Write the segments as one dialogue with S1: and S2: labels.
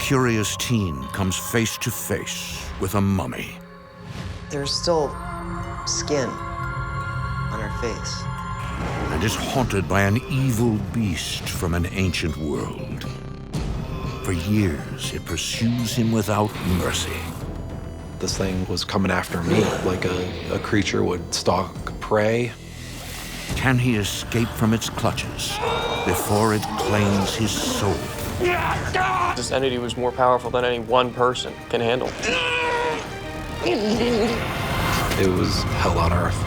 S1: curious teen comes face to face with a mummy.
S2: There's still skin on her face.
S1: And is haunted by an evil beast from an ancient world. For years, it pursues him without mercy.
S3: This thing was coming after me like a creature would stalk prey.
S1: Can he escape from its clutches before it claims his soul?
S4: This entity was more powerful than any one person can handle.
S3: It was hell on earth.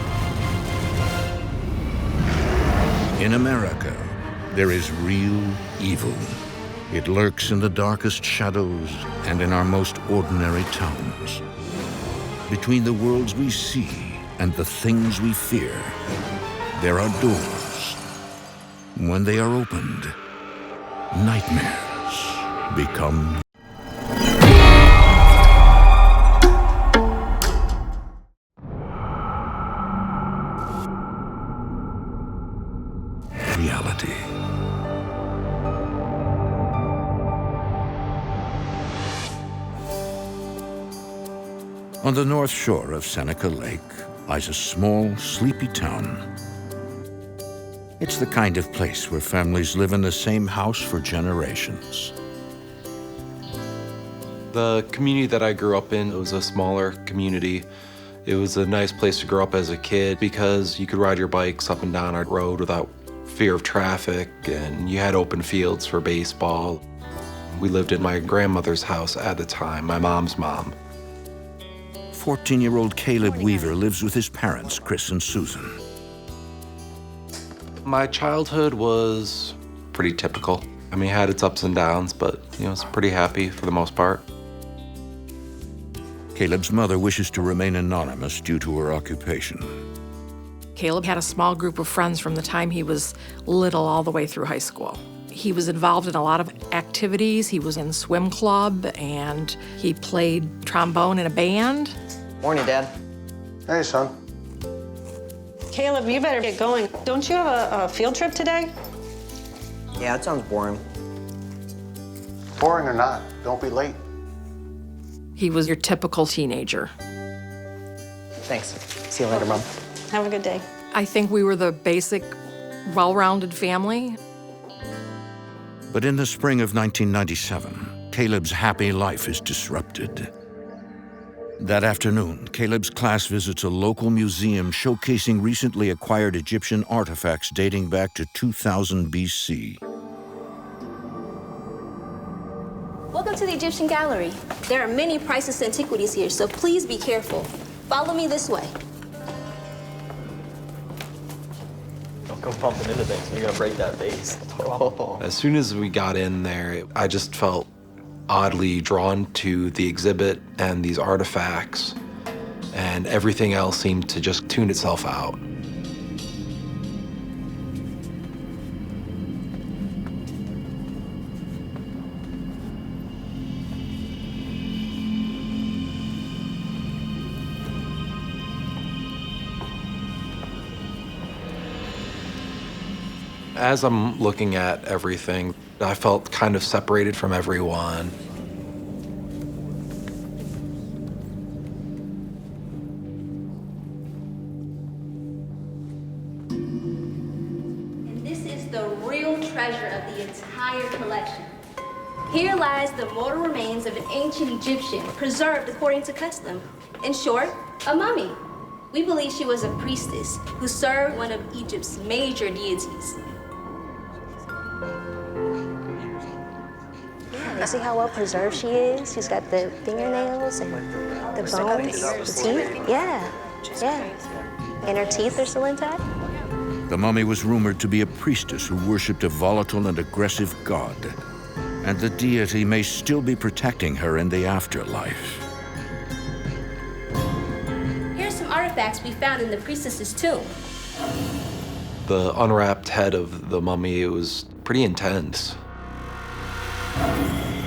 S1: In America, there is real evil. It lurks in the darkest shadows and in our most ordinary towns. Between the worlds we see and the things we fear, there are doors. When they are opened, nightmares become reality. On the north shore of Seneca Lake lies a small, sleepy town. It's the kind of place where families live in the same house for generations.
S3: The community that I grew up in was a smaller community. It was a nice place to grow up as a kid because you could ride your bikes up and down our road without fear of traffic, and you had open fields for baseball. We lived in my grandmother's house at the time, my mom's mom.
S1: 14-year-old Caleb Weaver lives with his parents, Chris and Susan.
S3: My childhood was pretty typical. I mean, it had its ups and downs, but I was pretty happy for the most part.
S1: Caleb's mother wishes to remain anonymous due to her occupation.
S5: Caleb had a small group of friends from the time he was little all the way through high school. He was involved in a lot of activities. He was in swim club, and he played trombone in a band.
S2: Morning, Dad.
S6: Hey, son.
S7: Caleb, you better get going. Don't you have a field trip today?
S2: Yeah, it sounds boring.
S6: Boring or not, don't be late.
S5: He was your typical teenager.
S2: Thanks. See you later, Mom.
S7: Have a good day.
S5: I think we were the basic, well-rounded family.
S1: But in the spring of 1997, Caleb's happy life is disrupted. That afternoon, Caleb's class visits a local museum showcasing recently acquired Egyptian artifacts dating back to 2000 BC.
S8: Welcome to the Egyptian Gallery. There are many priceless antiquities here, so please be careful. Follow me this way.
S4: Don't go bumping into things. You're gonna break that vase.
S3: As soon as we got in there, I just felt oddly drawn to the exhibit and these artifacts, and everything else seemed to just tune itself out. As I'm looking at everything, I felt kind of separated from everyone.
S8: And this is the real treasure of the entire collection. Here lies the mortal remains of an ancient Egyptian, preserved according to custom. In short, a mummy. We believe she was a priestess who served one of Egypt's major deities.
S9: You see how well preserved she is? She's got the fingernails and the bones, the teeth. Yeah. And her teeth are still intact.
S1: The mummy was rumored to be a priestess who worshipped a volatile and aggressive god, and the deity may still be protecting her in the afterlife.
S8: Here's some artifacts we found in the priestess's tomb.
S3: The unwrapped head of the mummy, it was pretty intense.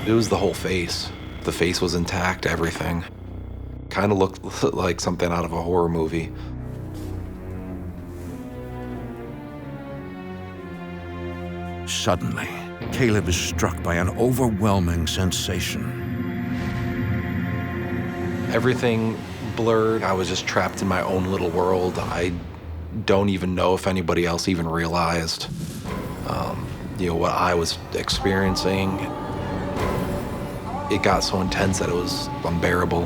S3: It was the whole face. The face was intact, everything. Kind of looked like something out of a horror movie.
S1: Suddenly, Caleb is struck by an overwhelming sensation.
S3: Everything blurred. I was just trapped in my own little world. I don't even know if anybody else even realized, what I was experiencing. It got so intense that it was unbearable.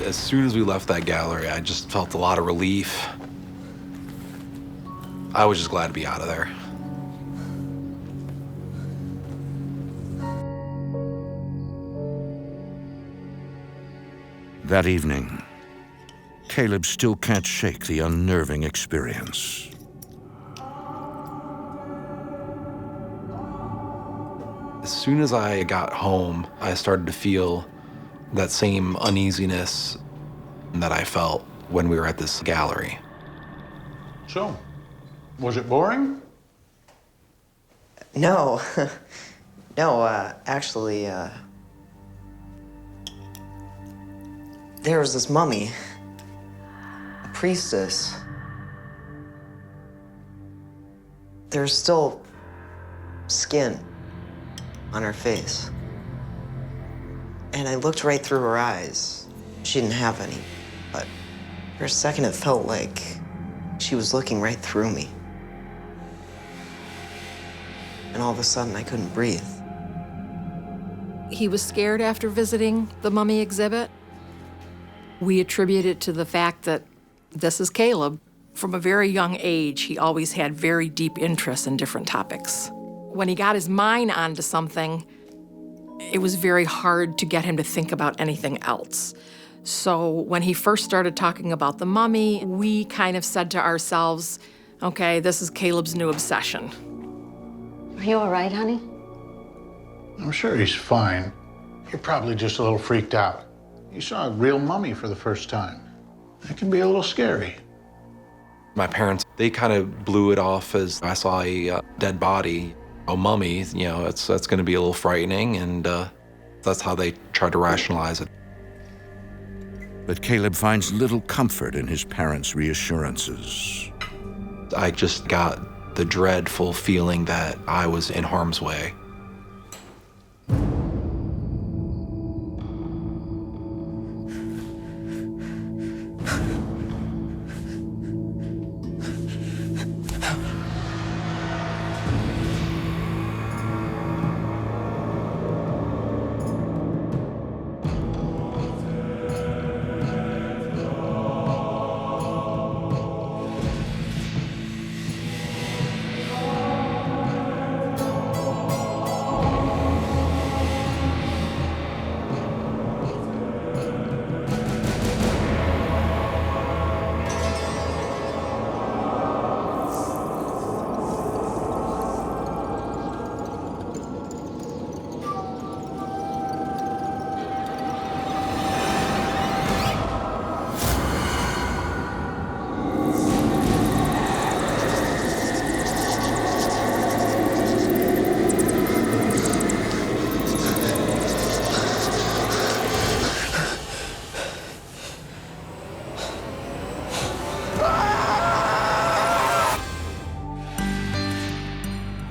S3: As soon as we left that gallery, I just felt a lot of relief. I was just glad to be out of there.
S1: That evening, Caleb still can't shake the unnerving experience.
S3: As soon as I got home, I started to feel that same uneasiness that I felt when we were at this gallery.
S6: So, was it boring?
S2: No. No, actually, there was this mummy, a priestess. There's still skin on her face. And I looked right through her eyes. She didn't have any, but for a second it felt like she was looking right through me. And all of a sudden I couldn't breathe.
S5: He was scared after visiting the mummy exhibit. We attribute it to the fact that this is Caleb. From a very young age, he always had very deep interest in different topics. When he got his mind onto something, it was very hard to get him to think about anything else. So when he first started talking about the mummy, we kind of said to ourselves, okay, this is Caleb's new obsession.
S7: Are you all right, honey?
S6: I'm sure he's fine. You're probably just a little freaked out. You saw a real mummy for the first time. It can be a little scary.
S3: My parents, they kind of blew it off as I saw a dead body, a mummy, that's going to be a little frightening, and that's how they tried to rationalize it.
S1: But Caleb finds little comfort in his parents' reassurances.
S3: I just got the dreadful feeling that I was in harm's way.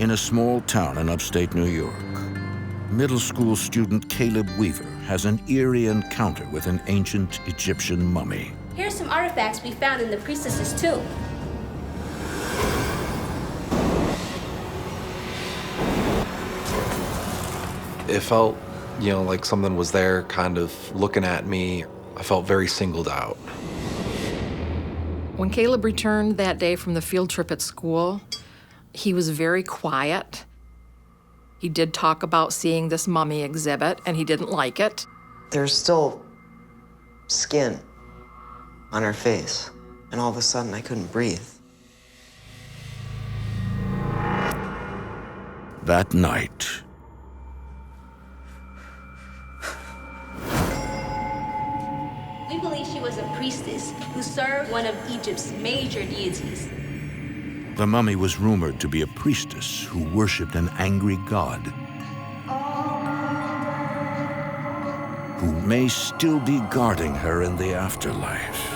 S1: In a small town in upstate New York, middle school student Caleb Weaver has an eerie encounter with an ancient Egyptian mummy.
S8: Here's some artifacts we found in the priestess's tomb.
S3: It felt, like something was there kind of looking at me. I felt very singled out.
S5: When Caleb returned that day from the field trip at school, he was very quiet. He did talk about seeing this mummy exhibit, and he didn't like it.
S2: There's still skin on her face, and all of a sudden I couldn't breathe.
S1: That night,
S8: We believe she was a priestess who served one of Egypt's major deities.
S1: the mummy was rumored to be a priestess who worshipped an angry god who may still be guarding her in the afterlife.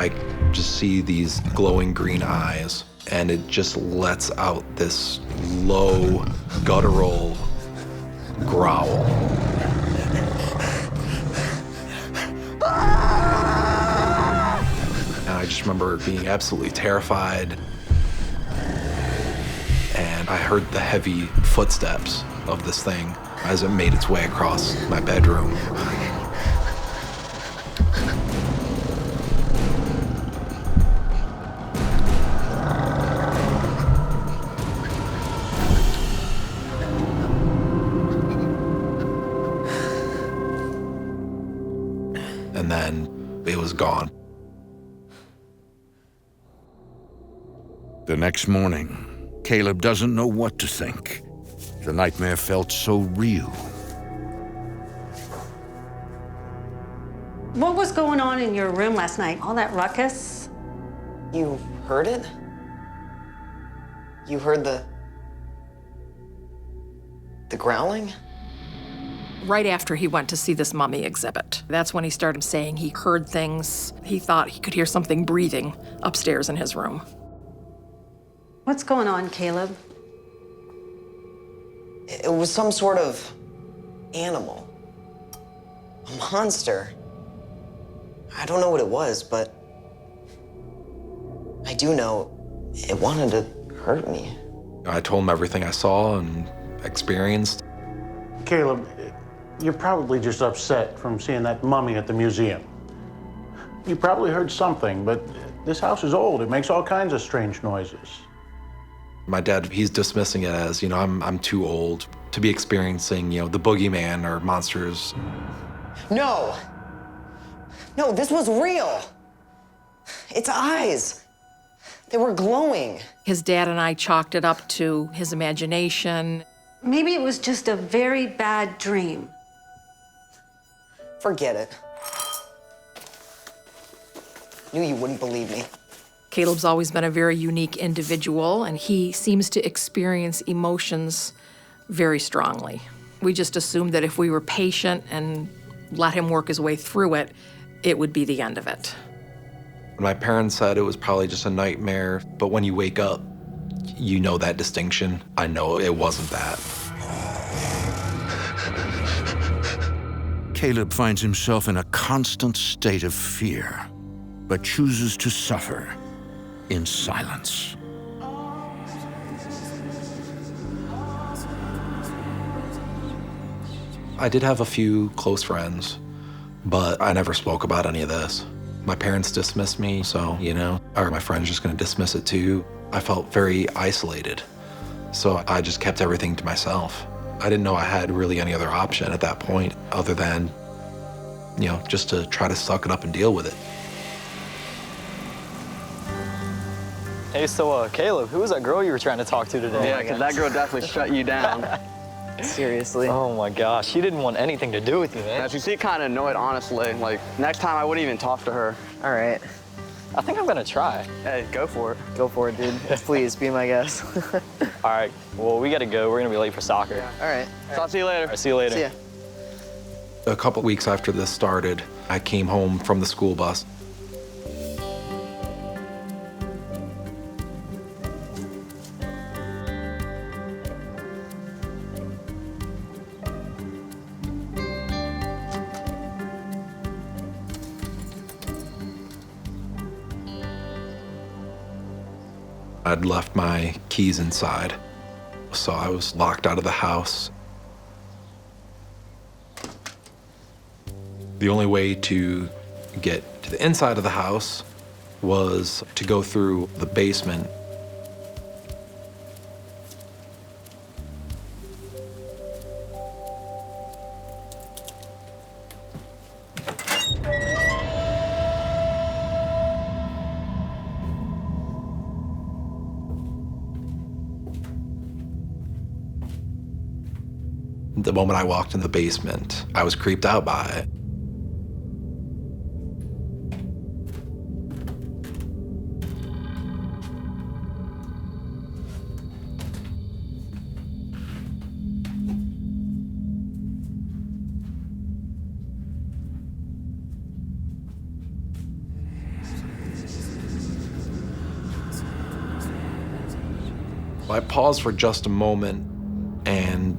S3: I just see these glowing green eyes, and it just lets out this low, guttural growl. And I just remember being absolutely terrified. And I heard the heavy footsteps of this thing as it made its way across my bedroom. And then it was gone.
S1: The next morning, Caleb doesn't know what to think. The nightmare felt so real.
S7: What was going on in your room last night? All that ruckus?
S2: You heard it? You heard the growling?
S5: Right after he went to see this mummy exhibit, that's when he started saying he heard things. He thought he could hear something breathing upstairs in his room.
S7: What's going on, Caleb?
S2: It was some sort of animal. A monster. I don't know what it was, but I do know it wanted to hurt me.
S3: I told him everything I saw and experienced.
S6: Caleb, you're probably just upset from seeing that mummy at the museum. You probably heard something, but this house is old. It makes all kinds of strange noises.
S3: My dad, he's dismissing it as, I'm too old to be experiencing, the boogeyman or monsters.
S2: No! No, this was real. Its eyes. They were glowing.
S5: His dad and I chalked it up to his imagination.
S7: Maybe it was just a very bad dream.
S2: Forget it. Knew you wouldn't believe me.
S5: Caleb's always been a very unique individual, and he seems to experience emotions very strongly. We just assumed that if we were patient and let him work his way through it, it would be the end of it.
S3: My parents said it was probably just a nightmare, but when you wake up, you know that distinction. I know it wasn't that.
S1: Caleb finds himself in a constant state of fear, but chooses to suffer in silence.
S3: I did have a few close friends, but I never spoke about any of this. My parents dismissed me, so, are my friends just gonna dismiss it too? I felt very isolated, so I just kept everything to myself. I didn't know I had really any other option at that point other than, just to try to suck it up and deal with it.
S10: Hey, so Caleb, who was that girl you were trying to talk to today?
S11: Yeah, because that girl definitely shut you down.
S10: Seriously? Oh my gosh, she didn't want anything to do with you, man.
S11: Yeah, she seemed kind of annoyed, honestly. Like, next time I wouldn't even talk to her.
S10: All right. I think I'm gonna try.
S11: Hey, go for it.
S10: Go for it, dude. Please, be my guest. All right, well, we gotta go. We're gonna be late for soccer.
S11: Yeah. All right. So I'll see you later.
S10: All right, see you later.
S11: See ya.
S3: A couple weeks after this started, I came home from the school bus. I'd left my keys inside, so I was locked out of the house. The only way to get to the inside of the house was to go through the basement. The moment I walked in the basement, I was creeped out by it. I paused for just a moment, and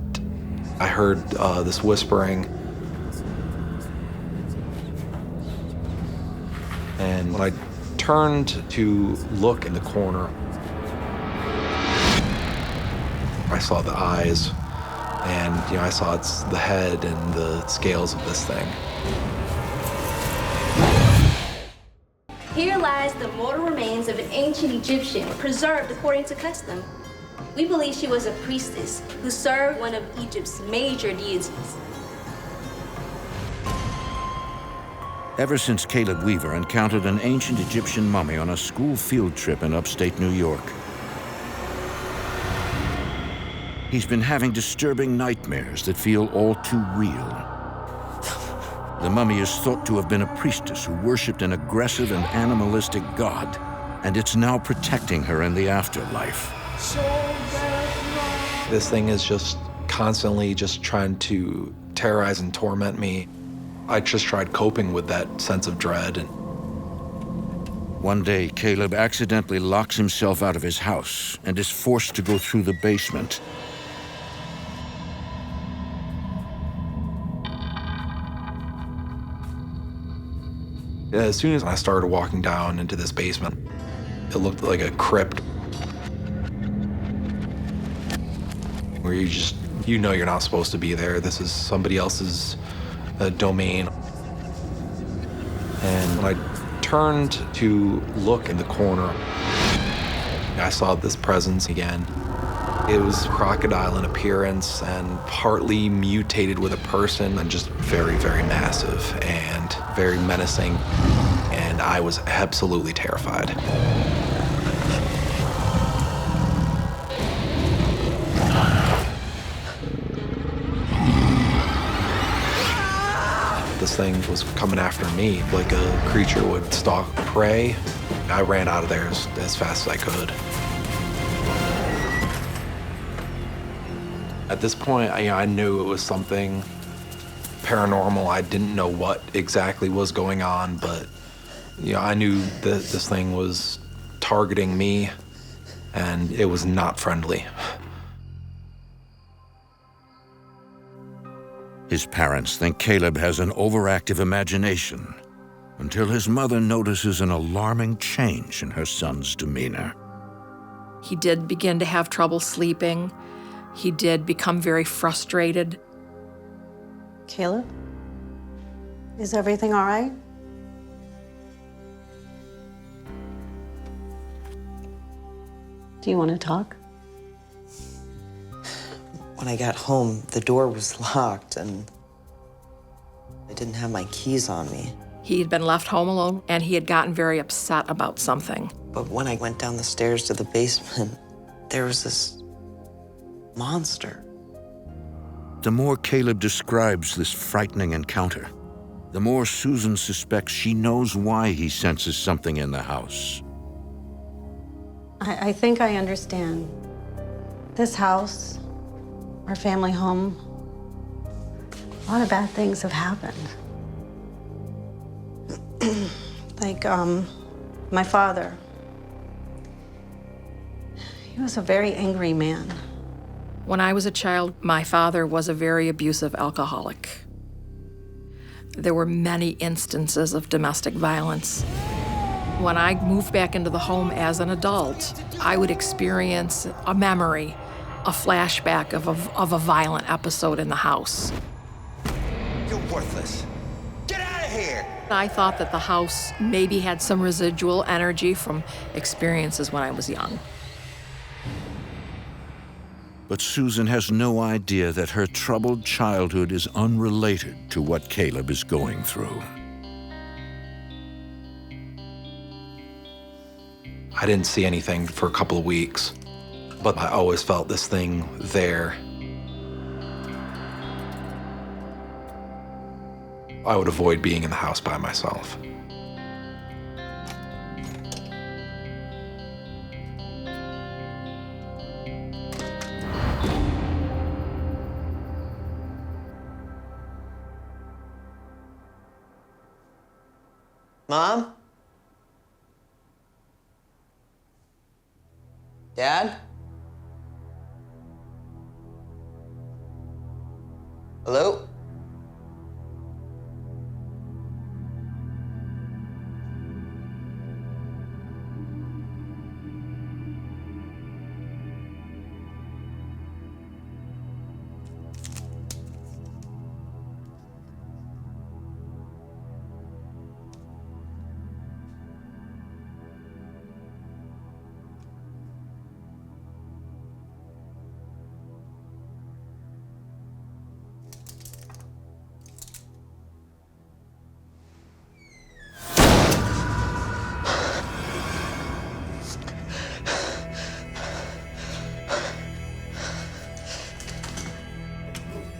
S3: I heard this whispering. And when I turned to look in the corner, I saw the eyes, and I saw it's the head and the scales of this thing.
S8: Here lies the mortal remains of an ancient Egyptian, preserved according to custom. We believe she was a priestess who served one of Egypt's major deities.
S1: Ever since Caleb Weaver encountered an ancient Egyptian mummy on a school field trip in upstate New York, he's been having disturbing nightmares that feel all too real. The mummy is thought to have been a priestess who worshipped an aggressive and animalistic god, and it's now protecting her in the afterlife.
S3: This thing is just constantly just trying to terrorize and torment me. I just tried coping with that sense of dread.
S1: One day, Caleb accidentally locks himself out of his house and is forced to go through the basement.
S3: As soon as I started walking down into this basement, it looked like a crypt where you know you're not supposed to be there. This is somebody else's domain. And when I turned to look in the corner, I saw this presence again. It was crocodile in appearance and partly mutated with a person, and just very, very massive and very menacing. And I was absolutely terrified. This thing was coming after me like a creature would stalk prey. I ran out of there as fast as I could. At this point, I knew it was something paranormal. I didn't know what exactly was going on, but I knew that this thing was targeting me, and it was not friendly.
S1: His parents think Caleb has an overactive imagination until his mother notices an alarming change in her son's demeanor.
S5: He did begin to have trouble sleeping. He did become very frustrated.
S7: Caleb? Is everything all right? Do you want to talk?
S2: When I got home, the door was locked and I didn't have my keys on me.
S5: He had been left home alone, and he had gotten very upset about something.
S2: But when I went down the stairs to the basement, there was this monster.
S1: The more Caleb describes this frightening encounter, the more Susan suspects she knows why he senses something in the house.
S7: I think I understand. This house, our family home, a lot of bad things have happened. Like, my father. He was a very angry man.
S5: When I was a child, my father was a very abusive alcoholic. There were many instances of domestic violence. When I moved back into the home as an adult, I would experience a memory, a flashback of a violent episode in the house.
S12: You're worthless. Get out of here!
S5: I thought that the house maybe had some residual energy from experiences when I was young.
S1: But Susan has no idea that her troubled childhood is unrelated to what Caleb is going through.
S3: I didn't see anything for a couple of weeks, but I always felt this thing there. I would avoid being in the house by myself.
S2: Mom? Dad?
S11: Hello?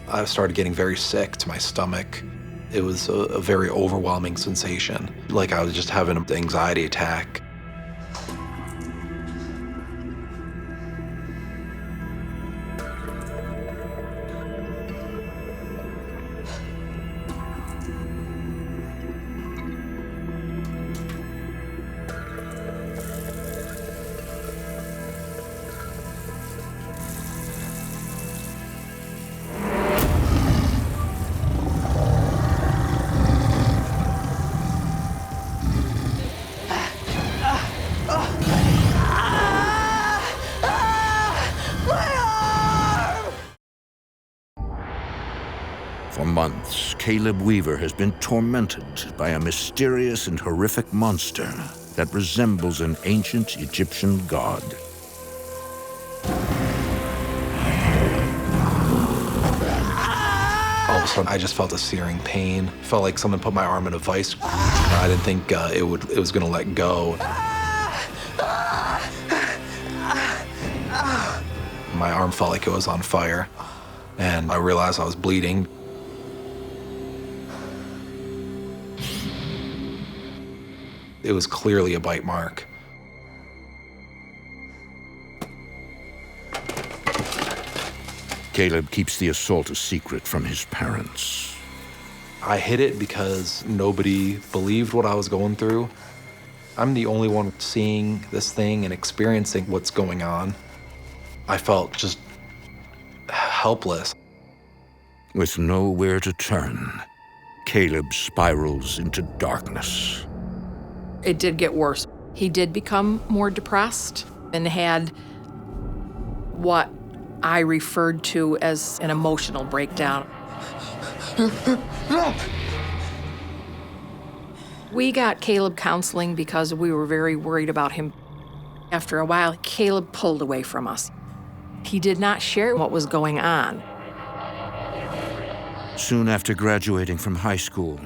S3: I started getting very sick to my stomach. It was a very overwhelming sensation, like I was just having an anxiety attack.
S1: For months, Caleb Weaver has been tormented by a mysterious and horrific monster that resembles an ancient Egyptian god.
S3: All of a sudden, I just felt a searing pain. Felt like someone put my arm in a vice. I didn't think it was gonna let go. My arm felt like it was on fire, and I realized I was bleeding. It was clearly a bite mark.
S1: Caleb keeps the assault a secret from his parents.
S3: I hid it because nobody believed what I was going through. I'm the only one seeing this thing and experiencing what's going on. I felt just helpless.
S1: With nowhere to turn, Caleb spirals into darkness.
S5: It did get worse. He did become more depressed and had what I referred to as an emotional breakdown. We got Caleb counseling because we were very worried about him. After a while, Caleb pulled away from us. He did not share what was going on.
S1: Soon after graduating from high school,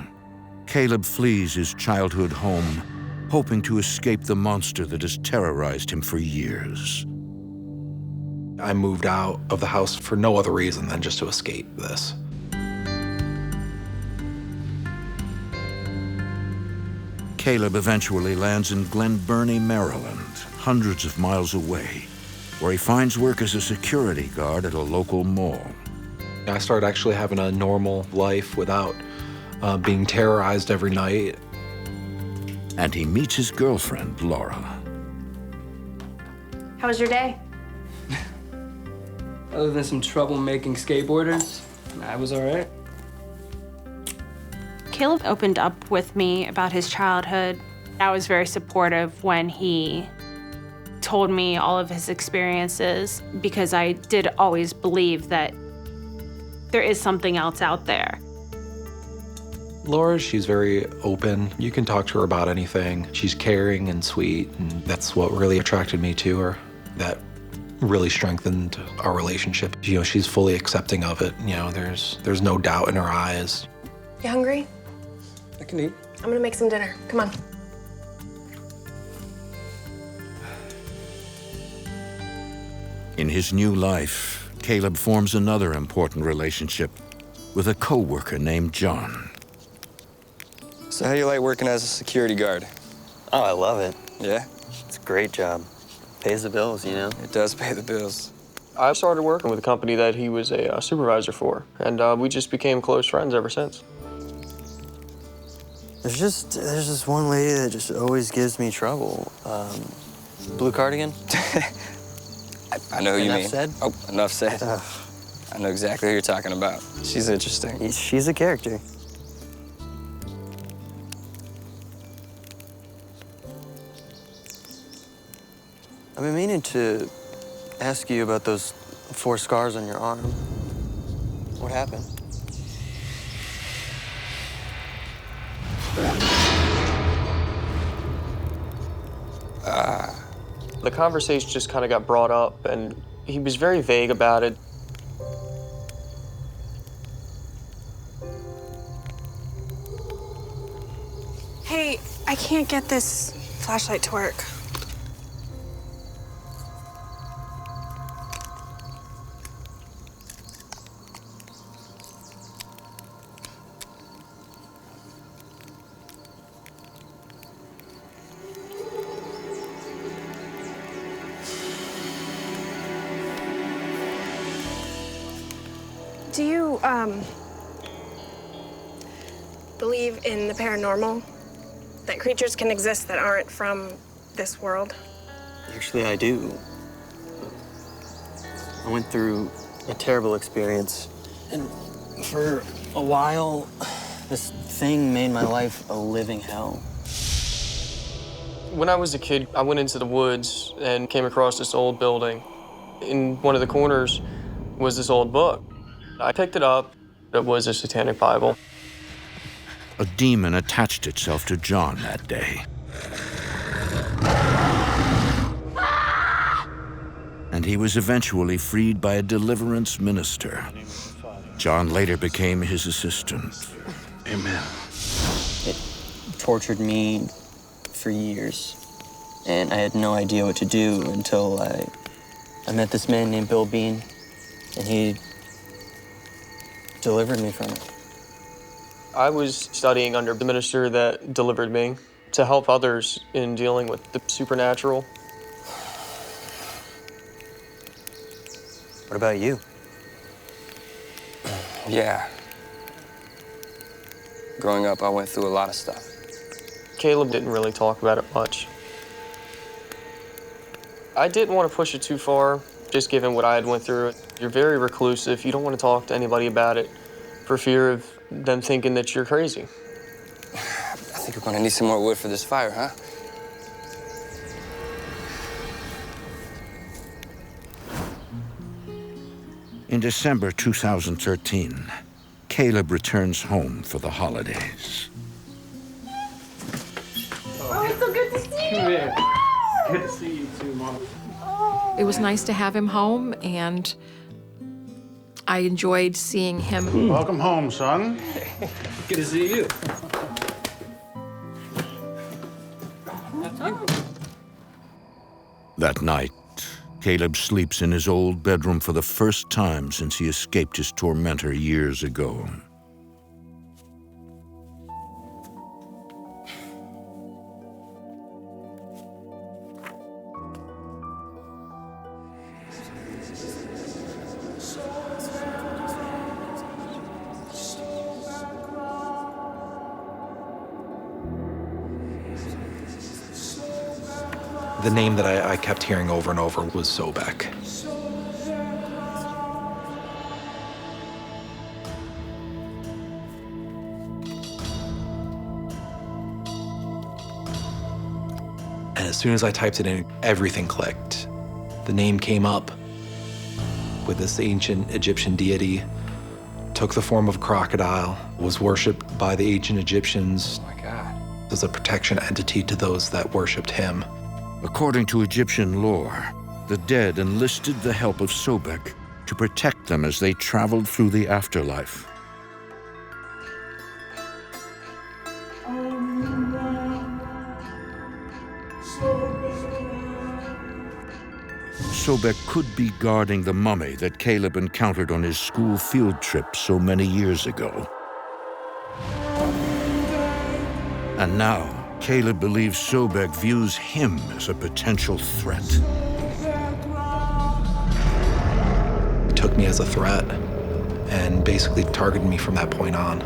S1: Caleb flees his childhood home, hoping to escape the monster that has terrorized him for years.
S3: I moved out of the house for no other reason than just to escape this.
S1: Caleb eventually lands in Glen Burnie, Maryland, hundreds of miles away, where he finds work as a security guard at a local mall.
S3: I started actually having a normal life without being terrorized every night.
S1: And he meets his girlfriend, Laura.
S13: How was your day?
S14: Other than some troublemaking skateboarders, I was all right.
S13: Caleb opened up with me about his childhood. I was very supportive when he told me all of his experiences because I did always believe that there is something else out there.
S3: Laura, she's very open. You can talk to her about anything. She's caring and sweet, and that's what really attracted me to her. That really strengthened our relationship. You know, she's fully accepting of it. You know, there's no doubt in her eyes.
S15: You hungry?
S14: I can eat.
S15: I'm gonna make some dinner. Come on.
S1: In his new life, Caleb forms another important relationship with a co-worker named John.
S16: So how do you like working as a security guard?
S11: Oh, I love it.
S16: Yeah?
S11: It's a great job. Pays the bills, you know?
S16: It does pay the bills.
S4: I started working with a company that he was a supervisor for, and we just became close friends ever since.
S11: There's this one lady that just always gives me trouble. Blue cardigan?
S16: I know who you mean.
S11: Enough said?
S16: Oh, enough said. I know exactly who you're talking about. She's interesting.
S10: She's a character.
S4: I've been meaning to ask you about those 4 scars on your arm. What happened? The conversation just kind of got brought up, and he was very vague about it.
S15: Hey, I can't get this flashlight to work. Do you, believe in the paranormal? That creatures can exist that aren't from this world?
S4: Actually, I do. I went through a terrible experience, and for a while, this thing made my life a living hell. When I was a kid, I went into the woods and came across this old building. In one of the corners was this old book. I picked it up. It was a satanic Bible.
S1: A demon attached itself to John that day. And he was eventually freed by a Deliverance minister. John later became his assistant.
S6: Amen.
S4: It tortured me for years, and I had no idea what to do until I met this man named Bill Bean, and he delivered me from it. I was studying under the minister that delivered me to help others in dealing with the supernatural.
S16: What about you? Yeah. Growing up, I went through a lot of stuff.
S4: Caleb didn't really talk about it much. I didn't want to push it too far, just given what I had went through. You're very reclusive. You don't want to talk to anybody about it for fear of them thinking that you're crazy.
S16: I think we're gonna need some more wood for this fire, huh?
S1: In December 2013, Caleb returns home for the holidays.
S15: Oh, it's so good to see you!
S6: It's good to see you too, Mom.
S5: It was nice to have him home, and I enjoyed seeing him.
S6: Welcome home, son.
S14: Good to see you.
S1: That night, Caleb sleeps in his old bedroom for the first time since he escaped his tormentor years ago.
S3: The name that I kept hearing over and over was Sobek. And as soon as I typed it in, everything clicked. The name came up with this ancient Egyptian deity, took the form of a crocodile, was worshipped by the ancient Egyptians.
S16: Oh my God.
S3: As a protection entity to those that worshipped him.
S1: According to Egyptian lore, the dead enlisted the help of Sobek to protect them as they traveled through the afterlife. Sobek could be guarding the mummy that Caleb encountered on his school field trip so many years ago. And now, Caleb believes Sobek views him as a potential threat.
S3: He took me as a threat and basically targeted me from that point on.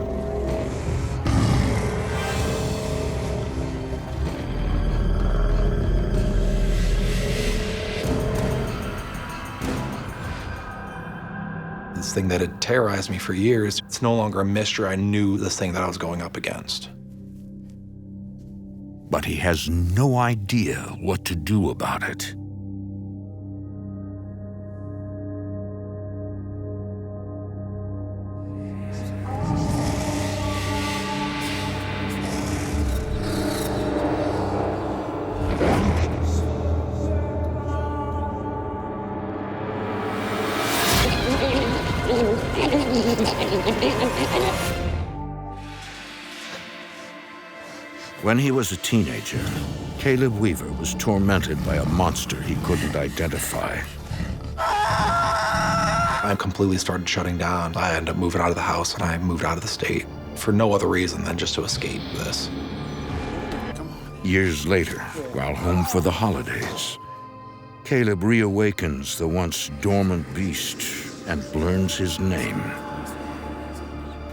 S3: this thing that had terrorized me for years. It's no longer a mystery. I knew this thing that I was going up against.
S1: But he has no idea what to do about it. When he was a teenager, Caleb Weaver was tormented by a monster he couldn't identify.
S3: I completely started shutting down. I ended up moving out of the house and I moved out of the state for no other reason than just to escape this.
S1: Years later, while home for the holidays, Caleb reawakens the once dormant beast and learns his name.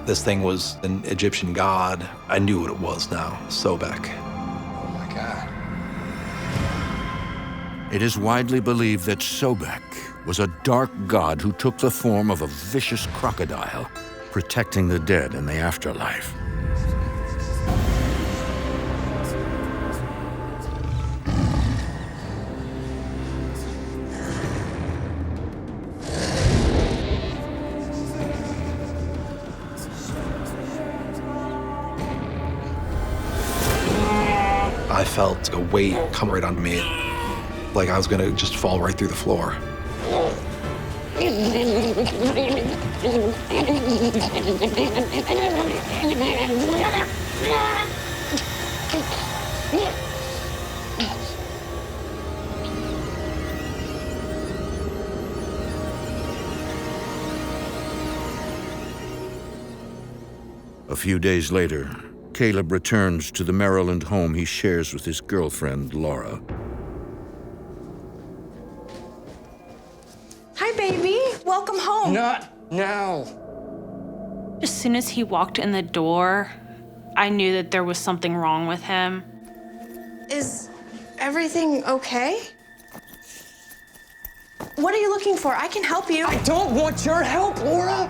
S3: This thing was an Egyptian god. I knew what it was now, Sobek.
S12: Oh my God.
S1: It is widely believed that Sobek was a dark god who took the form of a vicious crocodile, protecting the dead in the afterlife.
S3: I felt a weight come right onto me, like I was gonna just fall right through the floor.
S1: A few days later, Caleb returns to the Maryland home he shares with his girlfriend, Laura.
S15: Hi, baby. Welcome home.
S16: Not now.
S13: As soon as he walked in the door, I knew that there was something wrong with him.
S15: Is everything okay? What are you looking for? I can help you.
S16: I don't want your help, Laura.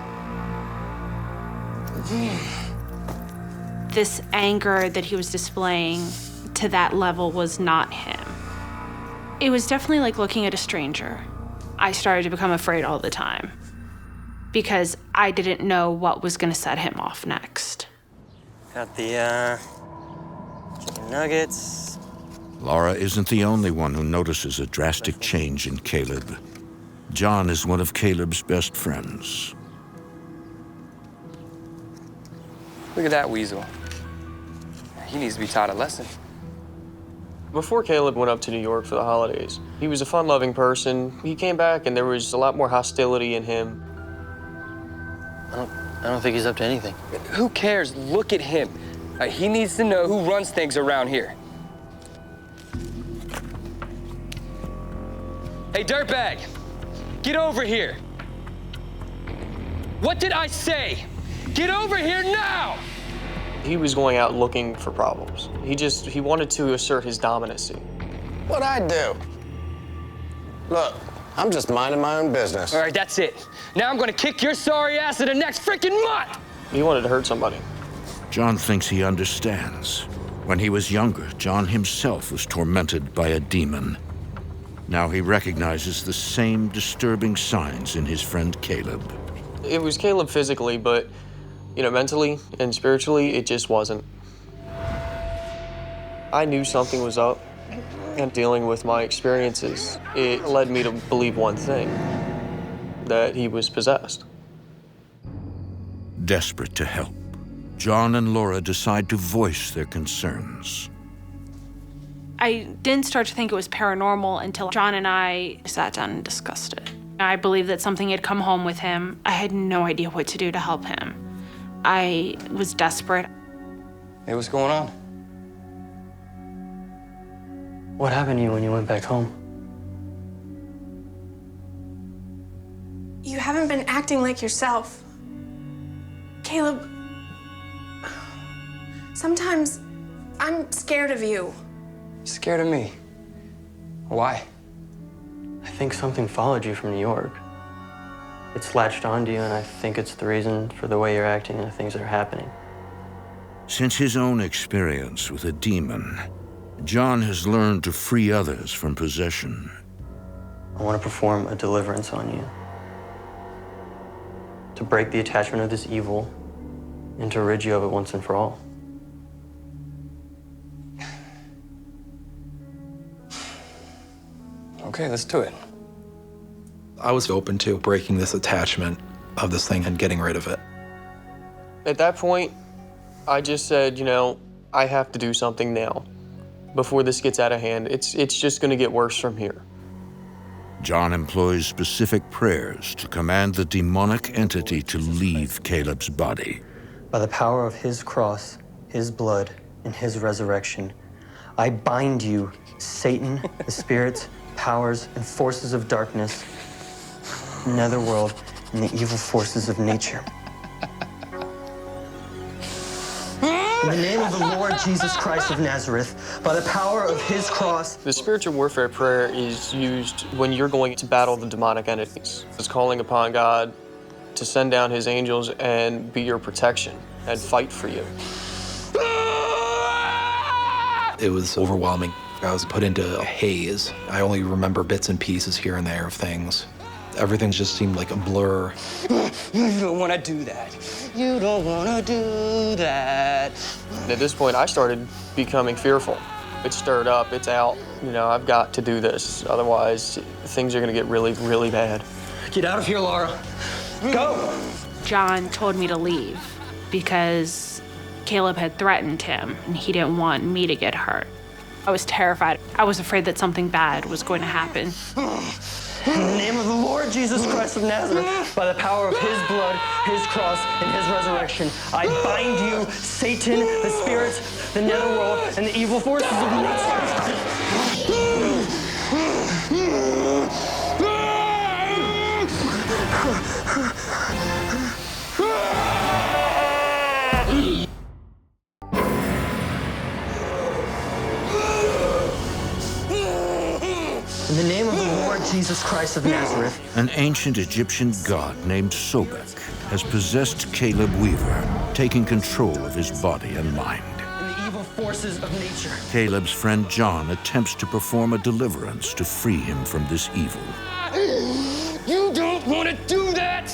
S13: This anger that he was displaying to that level was not him. It was definitely like looking at a stranger. I started to become afraid all the time because I didn't know what was going to set him off next.
S4: Got the chicken nuggets.
S1: Laura isn't the only one who notices a drastic change in Caleb. John is one of Caleb's best friends.
S16: Look at that weasel. He needs to be taught a lesson.
S10: Before Caleb went up to New York for the holidays, he was a fun-loving person. He came back and there was a lot more hostility in him.
S4: I don't think he's up to anything.
S16: Who cares? Look at him. He needs to know who runs things around here. Hey, dirtbag, get over here. What did I say? Get over here now!
S10: He was going out looking for problems. He wanted to assert his dominancy.
S12: What'd I do? Look, I'm just minding my own business.
S16: All right, that's it. Now I'm gonna kick your sorry ass to the next freaking month!
S10: He wanted to hurt somebody.
S1: John thinks he understands. When he was younger, John himself was tormented by a demon. Now he recognizes the same disturbing signs in his friend Caleb.
S10: It was Caleb physically, but mentally and spiritually, it just wasn't. I knew something was up, and dealing with my experiences, it led me to believe one thing, that he was possessed.
S1: Desperate to help, John and Laura decide to voice their concerns.
S13: I didn't start to think it was paranormal until John and I sat down and discussed it. I believe that something had come home with him. I had no idea what to do to help him. I was desperate.
S16: Hey, what's going on?
S4: What happened to you when you went back home?
S15: You haven't been acting like yourself. Caleb, sometimes I'm scared of you.
S16: Scared of me? Why?
S4: I think something followed you from New York. It's latched onto you, and I think it's the reason for the way you're acting and the things that are happening.
S1: Since his own experience with a demon, John has learned to free others from possession.
S4: I want to perform a deliverance on you. To break the attachment of this evil and to rid you of it once and for all.
S16: Okay, let's do it.
S3: I was open to breaking this attachment of this thing and getting rid of it.
S10: At that point, I just said, you know, I have to do something now before this gets out of hand. It's just going to get worse from here.
S1: John employs specific prayers to command the demonic entity to leave Caleb's body.
S4: By the power of his cross, his blood, and his resurrection, I bind you, Satan, the spirits, powers, and forces of darkness, netherworld, and the evil forces of nature. In the name of the Lord Jesus Christ of Nazareth, by the power of his cross.
S10: The spiritual warfare prayer is used when you're going to battle the demonic entities. It's calling upon God to send down his angels and be your protection and fight for you.
S3: It was overwhelming. I was put into a haze. I only remember bits and pieces here and there of things. Everything just seemed like a blur.
S16: You don't want to do that. You don't want to do that.
S10: At this point, I started becoming fearful. It's stirred up, it's out. You know, I've got to do this. Otherwise, things are going to get really, really bad.
S4: Get out of here, Laura. Go!
S13: John told me to leave because Caleb had threatened him and he didn't want me to get hurt. I was terrified. I was afraid that something bad was going to happen.
S4: In the name of the Lord Jesus Christ of Nazareth, by the power of his blood, his cross, and his resurrection, I bind you, Satan, the spirits, the netherworld, and the evil forces of nature. In the name of the Lord Jesus Christ of Nazareth.
S1: An ancient Egyptian god named Sobek has possessed Caleb Weaver, taking control of his body and mind.
S4: And the evil forces of nature.
S1: Caleb's friend John attempts to perform a deliverance to free him from this evil.
S16: You don't want to do that!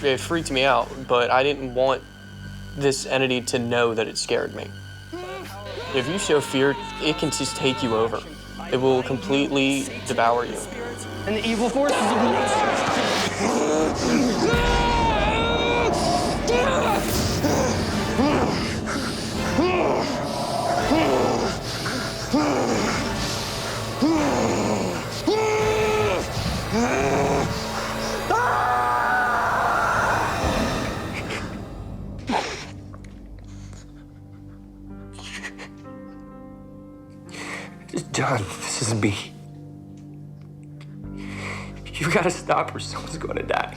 S10: It freaked me out, but I didn't want this entity to know that it scared me. If you show fear, it can just take you over. It will completely devour you.
S4: And the evil forces of
S16: John, this is me. You gotta stop or someone's gonna die.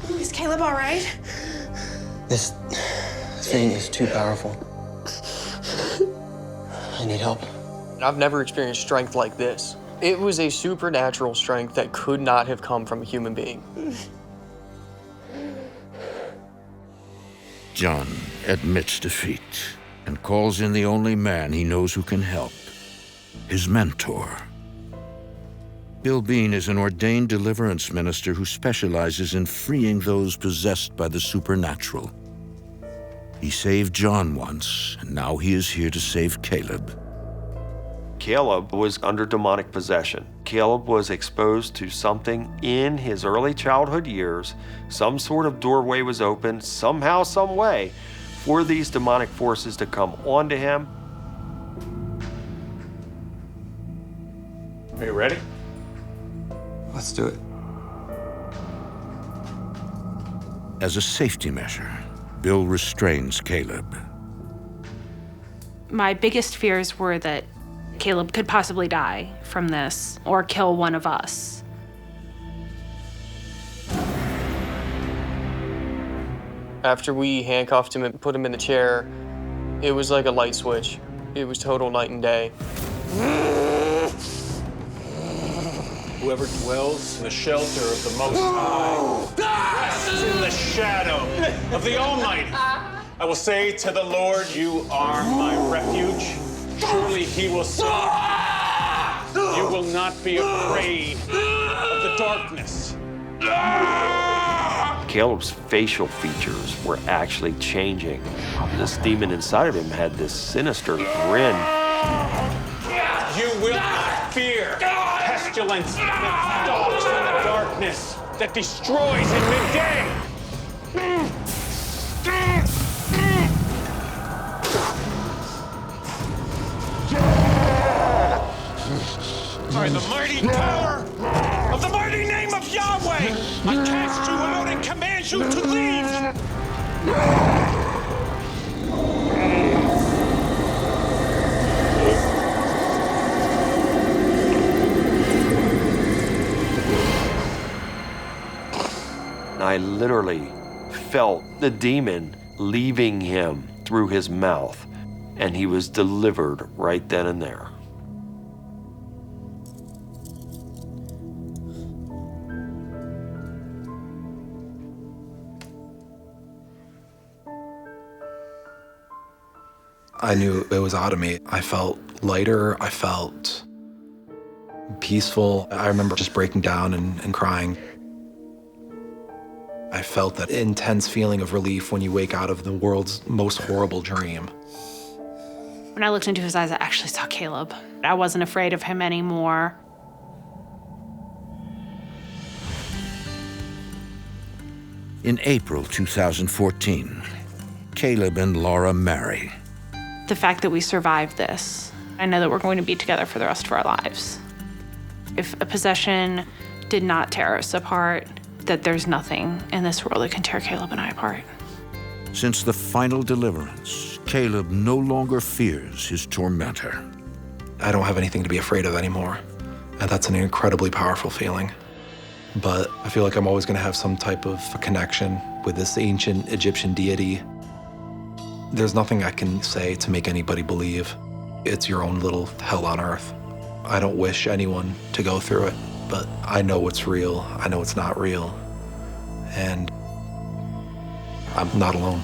S15: Is Caleb all right?
S4: This thing is too powerful. I need help.
S10: I've never experienced strength like this. It was a supernatural strength that could not have come from a human being.
S1: John admits defeat and calls in the only man he knows who can help, his mentor. Bill Bean is an ordained deliverance minister who specializes in freeing those possessed by the supernatural. He saved John once, and now he is here to save Caleb.
S17: Caleb was under demonic possession. Caleb was exposed to something in his early childhood years. Some sort of doorway was opened, somehow, some way, for these demonic forces to come onto him.
S6: Are you ready?
S16: Let's do it.
S1: As a safety measure, Bill restrains Caleb.
S13: My biggest fears were that Caleb could possibly die from this or kill one of us.
S10: After we handcuffed him and put him in the chair, It was like a light switch. It was total night and day.
S6: Whoever dwells in the shelter of the Most High rests in the shadow of the Almighty. I will say to the Lord, you are my refuge. Surely he will save you. You will not be afraid of the darkness.
S17: Caleb's facial features were actually changing. This demon inside of him had this sinister grin.
S6: You will not fear pestilence that stalks in the darkness, that destroys in midday. By the mighty power of the mighty name of Yahweh, I cast you out and command you to leave.
S17: I literally felt the demon leaving him through his mouth, and he was delivered right then and there.
S3: I knew it was out of me. I felt lighter. I felt peaceful. I remember just breaking down and crying. I felt that intense feeling of relief when you wake out of the world's most horrible dream.
S13: When I looked into his eyes, I actually saw Caleb. I wasn't afraid of him anymore.
S1: In April 2014, Caleb and Laura marry.
S13: The fact that we survived this, I know that we're going to be together for the rest of our lives. If a possession did not tear us apart, that there's nothing in this world that can tear Caleb and I apart.
S1: Since the final deliverance, Caleb no longer fears his tormentor.
S3: I don't have anything to be afraid of anymore, and that's an incredibly powerful feeling. But I feel like I'm always going to have some type of a connection with this ancient Egyptian deity. There's nothing I can say to make anybody believe. It's your own little hell on earth. I don't wish anyone to go through it, but I know it's real. I know it's not real. And I'm not alone.